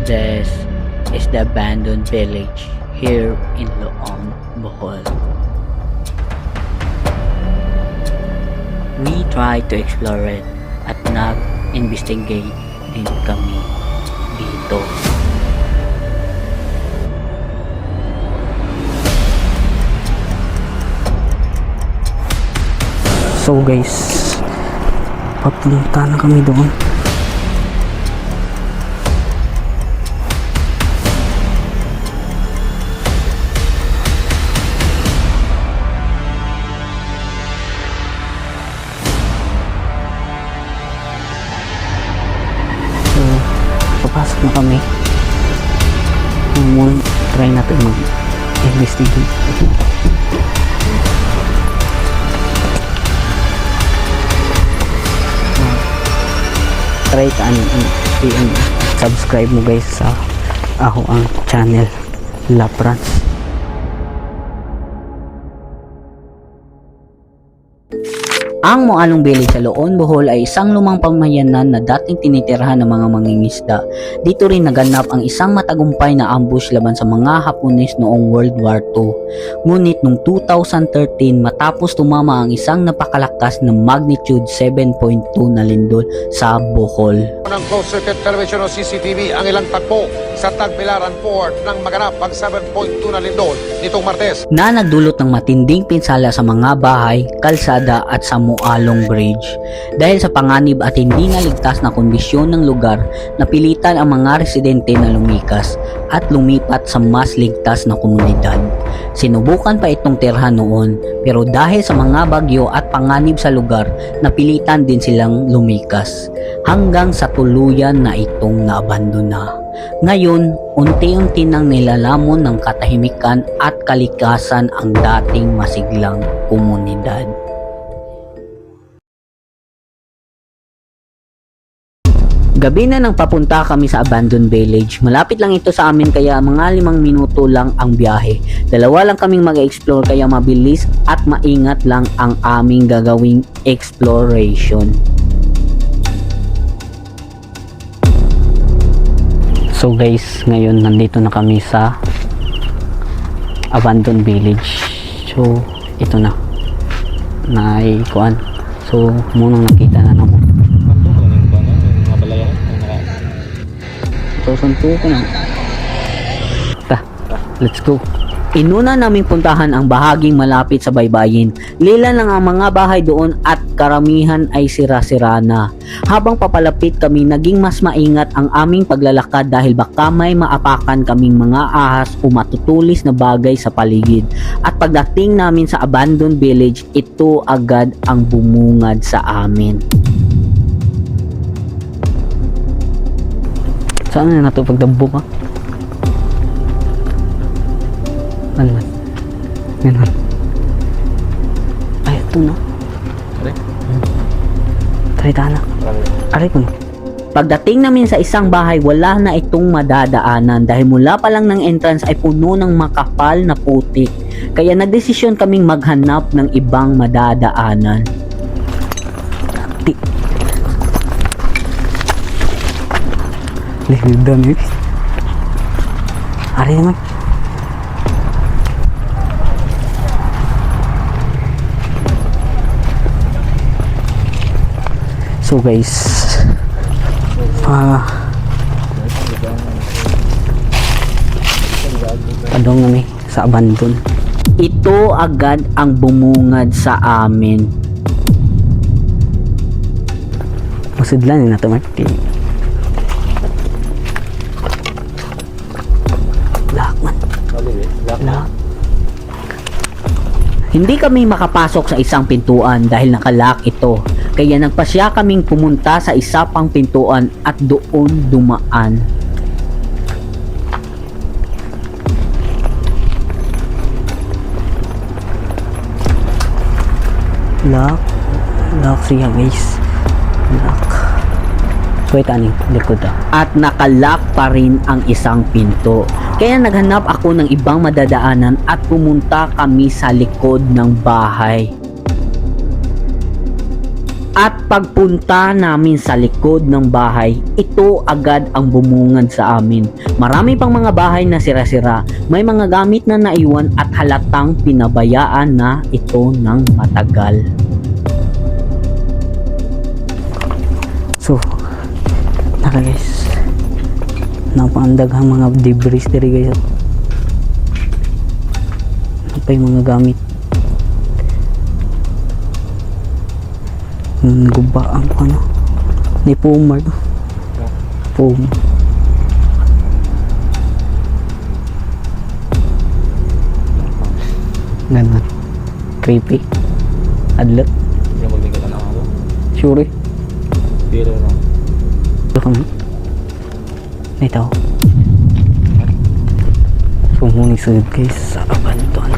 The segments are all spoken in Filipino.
This is the abandoned village here in Loon, Bohol. We tried to explore it at nag-investigate din kami dito. So guys, papunta na kami doon. So, papasok na kami. Try natin mag-investigate. Try ka subscribe mo guys sa ang channel Laprans. Ang Moalong Village sa Loon, Bohol ay isang lumang pamayanan na dating tinitirhan ng mga mangingisda. Dito rin naganap ang isang matagumpay na ambush laban sa mga Hapones noong World War II. Ngunit noong 2013 matapos tumama ang isang napakalakas na magnitude 7.2 na lindol sa Bohol. Ng closed circuit television o CCTV ang ilang tagpo sa Tagbilaran Port nang maganap ang 7.2 na lindol nitong Martes. Na nagdulot ng matinding pinsala sa mga bahay, kalsada at sa Moalong Bridge. Dahil sa panganib at hindi naligtas na kondisyon ng lugar, napilitan ang mga residente na lumikas at lumipat sa mas ligtas na komunidad. Sinubukan pa itong tirhan noon, pero dahil sa mga bagyo at panganib sa lugar, napilitan din silang lumikas hanggang sa tuluyan na itong naabandona. Ngayon, unti-unti nang nilalamon ng katahimikan at kalikasan ang dating masiglang komunidad. Gabi na nang papunta kami sa abandoned village. Malapit lang ito sa amin kaya mga 5 minuto lang ang biyahe. Dalawa lang kaming mag-explore kaya mabilis at maingat lang ang aming gagawing exploration. So guys, ngayon nandito na kami sa abandoned village. So ito na. Naikuan. So munang nakita na namo. Sunto ko na. Let's go. Inuna naming puntahan ang bahaging malapit sa baybayin. Lila lang ang mga bahay doon at karamihan ay sira-sira na. Habang papalapit kami, naging mas maingat ang aming paglalakad dahil baka may maapakan kaming mga ahas o matutulis na bagay sa paligid. At pagdating namin sa abandoned village, ito agad ang bumungad sa amin. Saan na nato pagdambo ka? Ano man? Yan. Ay, ito na. Tari tanak. Aray ko na. Pagdating namin sa isang bahay, wala na itong madadaanan dahil mula pa lang ng entrance ay puno ng makapal na putik. Kaya nagdesisyon kaming maghanap ng ibang madadaanan. Lihidan yun. Ari naman. So guys, padong kami sa abandon. Ito agad ang bumungad sa amin. Masidlan na ito, Martin. Hindi kami makapasok sa isang pintuan dahil nakalock ito. Kaya nagpasya kaming pumunta sa isa pang pintuan at doon dumaan. Lock siya guys. Lock. Wait, aning likod at nakalock pa rin ang isang pinto. Kaya naghanap ako ng ibang madadaanan at pumunta kami sa likod ng bahay. At pagpunta namin sa likod ng bahay, ito agad ang bumungad sa amin. Marami pang mga bahay na sira-sira, may mga gamit na naiwan at halatang pinabayaan na ito ng matagal. So, naka guys, napandaghang mga debris diri guys. Ano pa yung mga gamit? Guba ang ano ni Pumar Pum ganun creepy adlet Yung magbigay na ako. sure Pero na. ito kami ito sumuning sud guys sa abanton.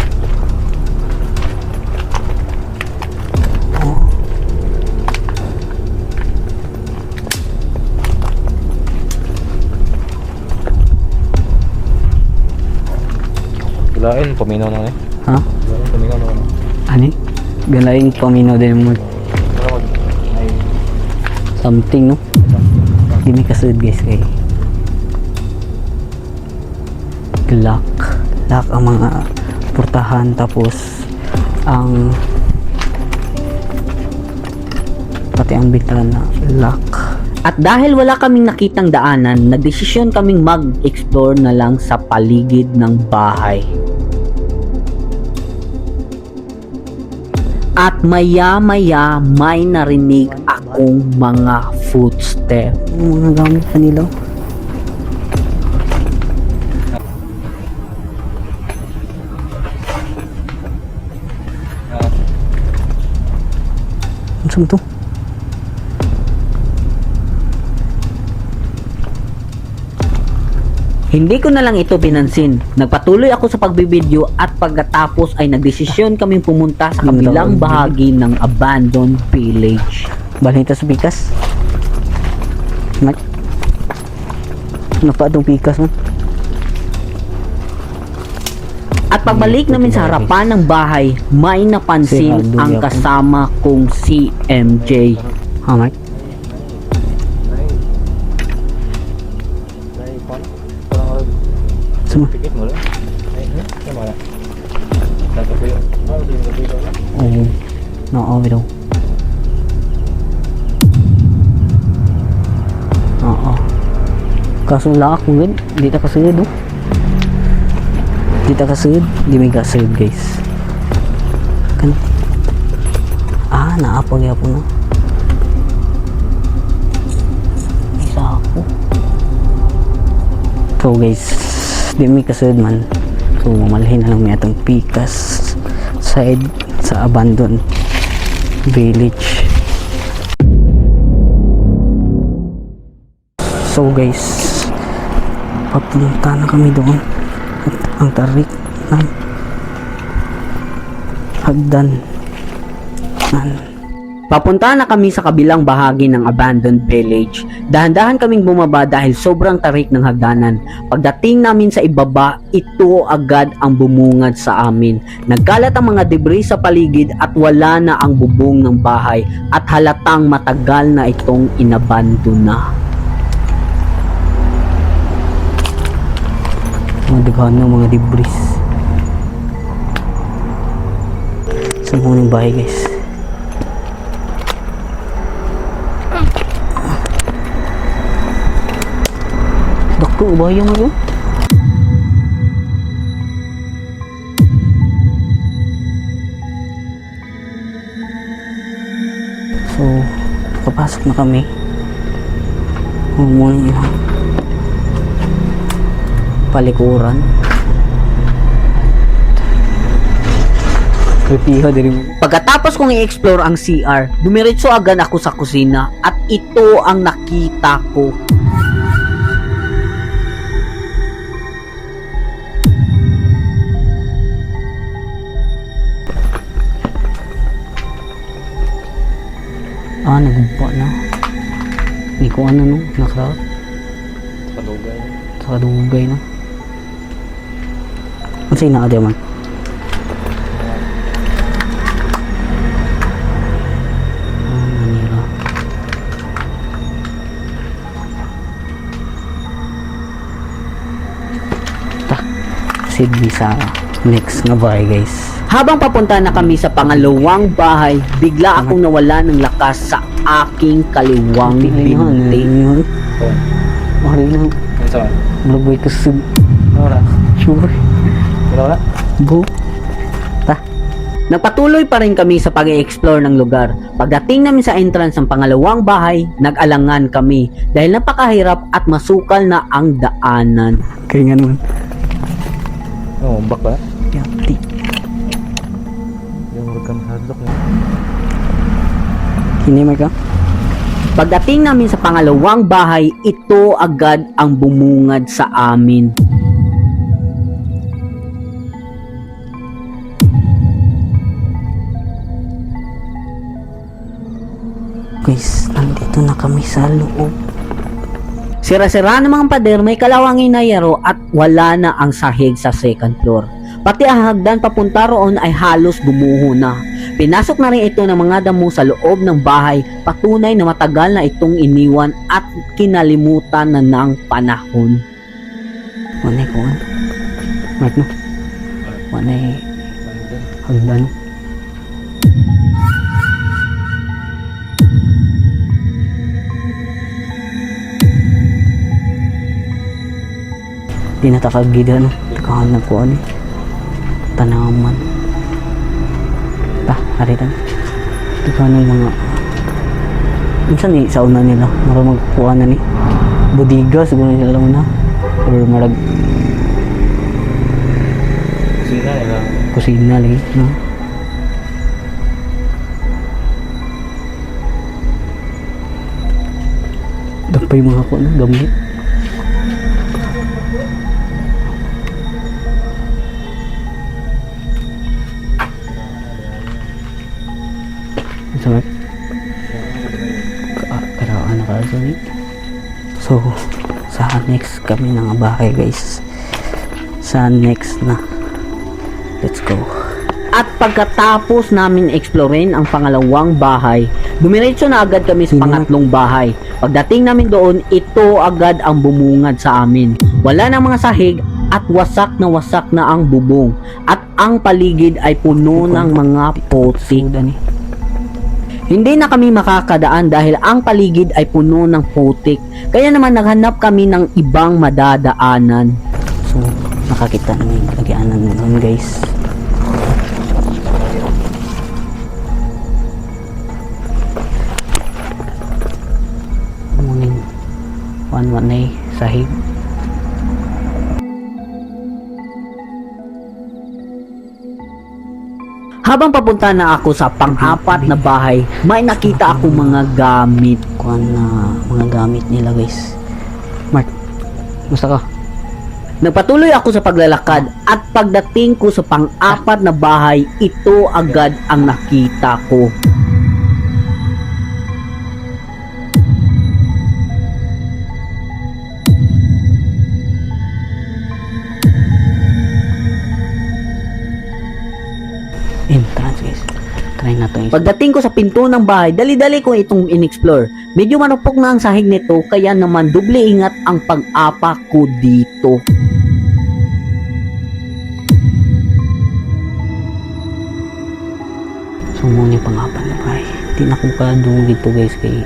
Gulain, paminaw na eh. Ha? Gulain, paminaw na ano. Ani? Galaing pamino din mo Pero ay something no? Di may kasud guys kay lock ang mga portahan tapos ang pati ang bintana lock. At dahil wala kaming nakitang daanan, nagdesisyon kaming mag-explore na lang sa paligid ng bahay. At maya-maya may narinig akong mga footstep. Mga gamit pa nila. Ano to? Hindi ko na lang ito pinansin. Nagpatuloy ako sa pagbibideo at pagkatapos ay nagdesisyon kaming pumunta sa kabilang bahagi ng abandoned village. Balita sa pikas. Mat. Ano pa itong pikas man? At pagbalik namin sa harapan ng bahay, may napansin ang kasama kong si MJ. Ha, Mike? Sama. pikit mo lang. Ay, sama na. Nagkape yun. Yung gabi daw lang. Oo. Oo, daw. Oo. Kaso wala ako yun. Di ta kasugod, oh. Di ta kasugod. Di may kasugod, guys. Kan. Naapag po na. Isa ako. So, guys. Di may kasud man, so mamalhin na lang may atong pikas side sa abandoned village. So guys, papunta na kami doon at ang tarik ng hagdan papunta na kami sa kabilang bahagi ng abandoned village. Dahan-dahan kaming bumaba dahil sobrang tarik ng hagdanan. Pagdating namin sa ibaba, ito agad ang bumungad sa amin. Nagkalat ang mga debris sa paligid at wala na ang bubong ng bahay at halatang matagal na itong inabandona. Mga daghan ng mga debris sa munang bahay guys. Dako bahaya mo yun. So, kapasok na kami. Muna yung palikuran. Pagkatapos kong i-explore ang CR, dumiretso agad ako sa kusina at ito ang nakita ko. Nagumpa na. Hindi ko ano no, nakraot. Kadugay. Sa kadugay na. Ano sa'yo na man? Manira. proceed mi sa next nga bahay guys. Habang papunta na kami sa pangalawang bahay, bigla akong nawala ng lakas sa aking kaliwang binti. Oh. Mari lang, Ano sa man? malaboy kasug. Wala. Sure. Wala. Bo. Ta. Nagpatuloy pa rin kami sa pag-explore ng lugar. Pagdating namin sa entrance ng pangalawang bahay, nag-alangan kami dahil napakahirap at masukal na ang daanan. Kaya nga naman. Oh, back ba? Yati. Yung huwag kang hadlock na. Kinimay ka? Pagdating namin sa pangalawang bahay, ito agad ang bumungad sa amin. Guys, nandito na kami sa loob. Sira-sira ng mga pader, may kalawangin na yero at wala na ang sahig sa second floor. Pati ang hagdan papunta roon ay halos gumuho na. Pinasok na rin ito ng mga damo sa loob ng bahay, patunay na matagal na itong iniwan at kinalimutan na ng panahon. Wanay ko an? Mark no? Wanay hagdan. Di natakagida no? Nakahanap ko ano? Tanaman. Hari lang. Ito ka ng mga minsan ni sa una nila marang magpuan na ni budiga siguro nila lang na or marag Kusina nila. kusina lagi no? Dapay mga ko no gamit Sorry. Karaan na ka sorry. So, sa next kami ng bahay guys. Sa next na. Let's go. At pagkatapos namin explorein ang pangalawang bahay, dumiretso na agad kami sa pangatlong bahay. Pagdating namin doon, ito agad ang bumungad sa amin. Wala na mga sahig at wasak na ang bubong. At ang paligid ay puno ng mga putik. Hindi na kami makakadaan dahil ang paligid ay puno ng putik. Kaya naman naghanap kami ng ibang madadaanan. So, nakakita ng lagyanan nun guys. Muning one sahig. Habang papunta na ako sa pang-apat na bahay, may nakita ako mga gamit. Mga gamit nila guys. Mark, basta ka. Nagpatuloy ako sa paglalakad at pagdating ko sa pang-apat na bahay, ito agad ang nakita ko. Entrance guys. Try natin. Pagdating ko sa pinto ng bahay, dali-dali ko itong in-explore. Medyo manupok na ang sahig nito, kaya naman doble ingat ang pag-apa ko dito. So muna yung pang-apa na bahay. Hindi na ko kadungog dito guys kay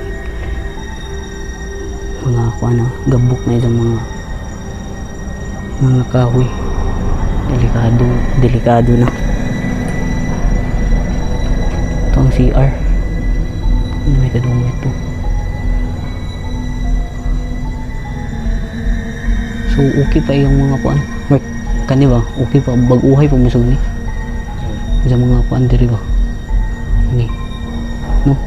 mga gabok na isang mga kahoy. Delikado na. Ito ang CR. May kadungog ito. So okay pa yung mga kuan. Mark, kani ba? Okay pa bag-uhay pa musog ni. Sa mga kuan diri ba? Ni. No.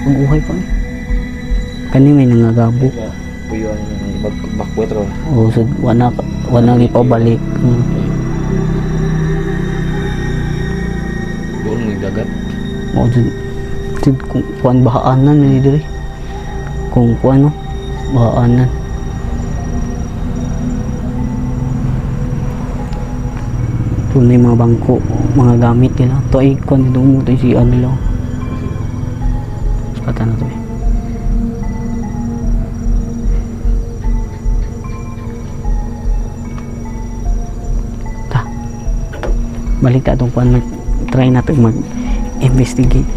Bag-uhay pa ni. Kani may nangagabo. Puyuan mag-bakwetro. O so wana ni pa balik. Doon may dagat. O jud kung kuan bahaanan ni diri. Kung kuan no, bahaanan. Tunay mga bangko, mga gamit nila. Ito ay kuan dito mo ito si ano lang. Pata na to eh. Balita itong kuan, try natin mag-investigate.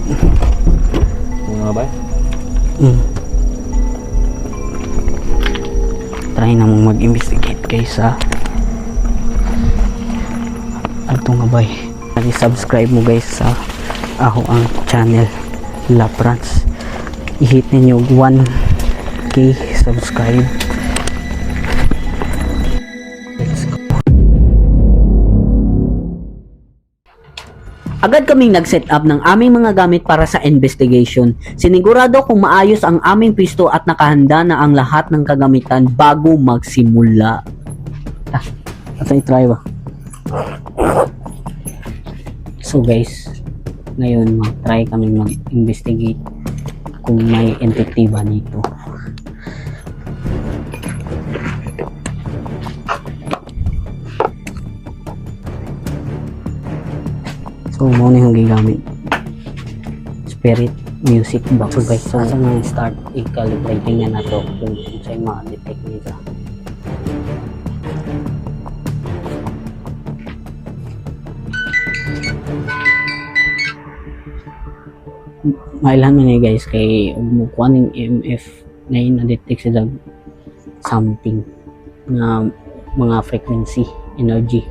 Mga ba? Try na mong mag-investigate kaysa ano nga ba subscribe mo guys sa ako ang channel Laprans. I-hit ninyo 1k subscribe. Let's go. Agad kaming nag-set up ng aming mga gamit para sa investigation. Sinigurado kung maayos ang aming pwesto at nakahanda na ang lahat ng kagamitan bago magsimula. Ito i-try ba? So guys, ngayon mag-try kaming mag-investigate kung may entity ba dito. So, muna yung gigamit. Spirit music box. So guys, so sa mga start, i-calibrating na nato kung sa'yo ma-detect nito. Mailan man guys, kay umukuha ng EMF na yun na-detect sila something na mga frequency, energy.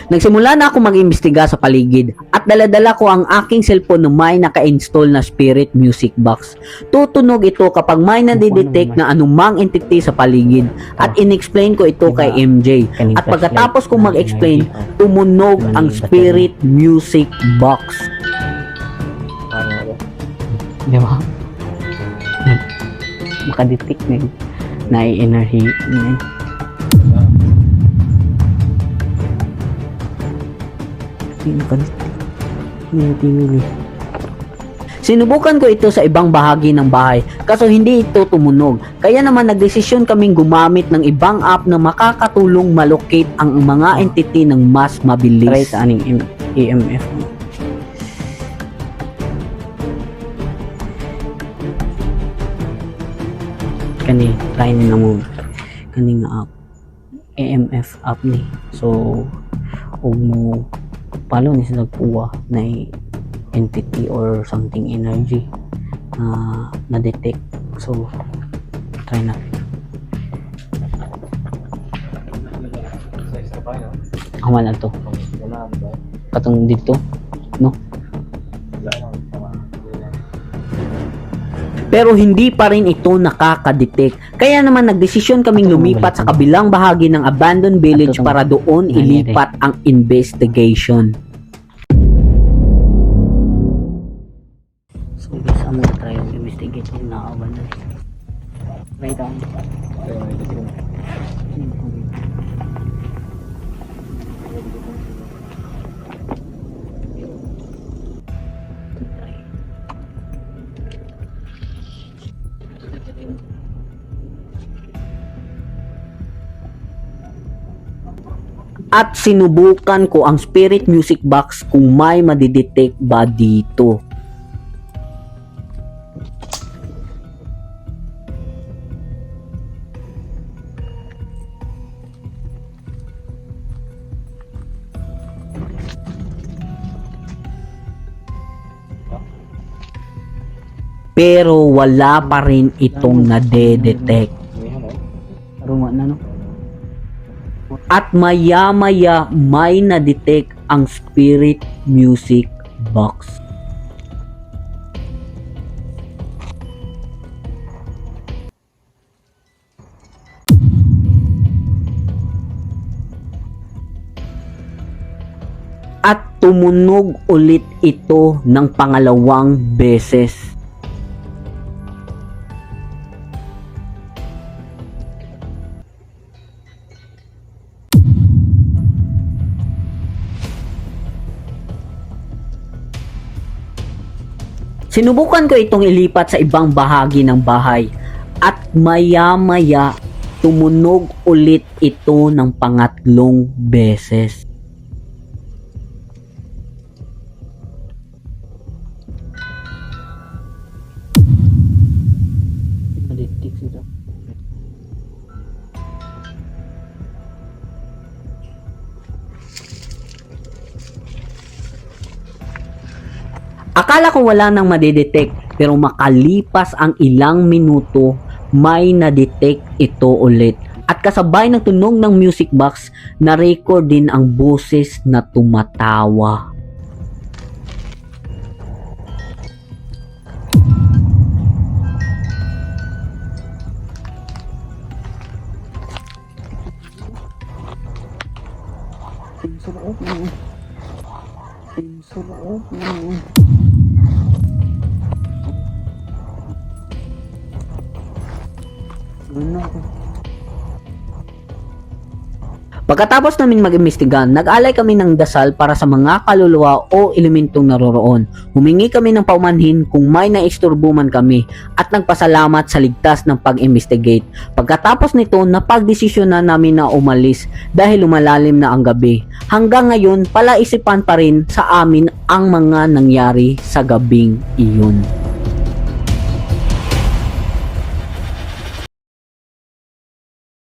Nagsimula na ako mag-imbestiga sa paligid at dala-dala ko ang aking cellphone na may naka-install na spirit music box. Tutunog ito kapag may nadidetect na anumang entity sa paligid at in-explain ko ito kay MJ. At pagkatapos kong mag-explain, tumunog ang spirit music box. Di ba? Makadetect na i-energy. Sinubukan ko ito sa ibang bahagi ng bahay kaso hindi ito tumunog. Kaya naman nagdesisyon kaming gumamit ng ibang app na makakatulong malocate ang mga entity ng mas mabilis. Try sa aning EMF. Kani try na mo kani nga app. EMF app ni. So mo palo ni sila kuha na entity or something energy na detect. So try na. Awan na to. Katong dito, no? Pero hindi pa rin ito nakaka-detect. Kaya naman nagdesisyon kaming lumipat sa kabilang bahagi ng abandoned village para doon ilipat ang investigation. So guys, I'm gonna try to investigate yung abandoned. Right down. At sinubukan ko ang spirit music box kung may madidetect ba dito. Pero wala pa rin itong nade-detect. Ruma na no? At maya-maya may na-detect ang spirit music box. At tumunog ulit ito ng pangalawang beses. Sinubukan ko itong ilipat sa ibang bahagi ng bahay at maya-maya tumunog ulit ito ng pangatlong beses. Akala ko wala nang madidetect, pero makalipas ang ilang minuto, may nadetect ito ulit. At kasabay ng tunog ng music box, na-record din ang boses na tumatawa. Pagkatapos namin mag-imbestigan, nag-alay kami ng dasal para sa mga kaluluwa o elementong naroroon. Humingi kami ng paumanhin kung may naisturbo man kami at nagpasalamat sa ligtas ng pag-investigate. Pagkatapos nito, napagdesisyon na namin na umalis dahil lumalalim na ang gabi. Hanggang ngayon, palaisipan pa rin sa amin ang mga nangyari sa gabing iyon.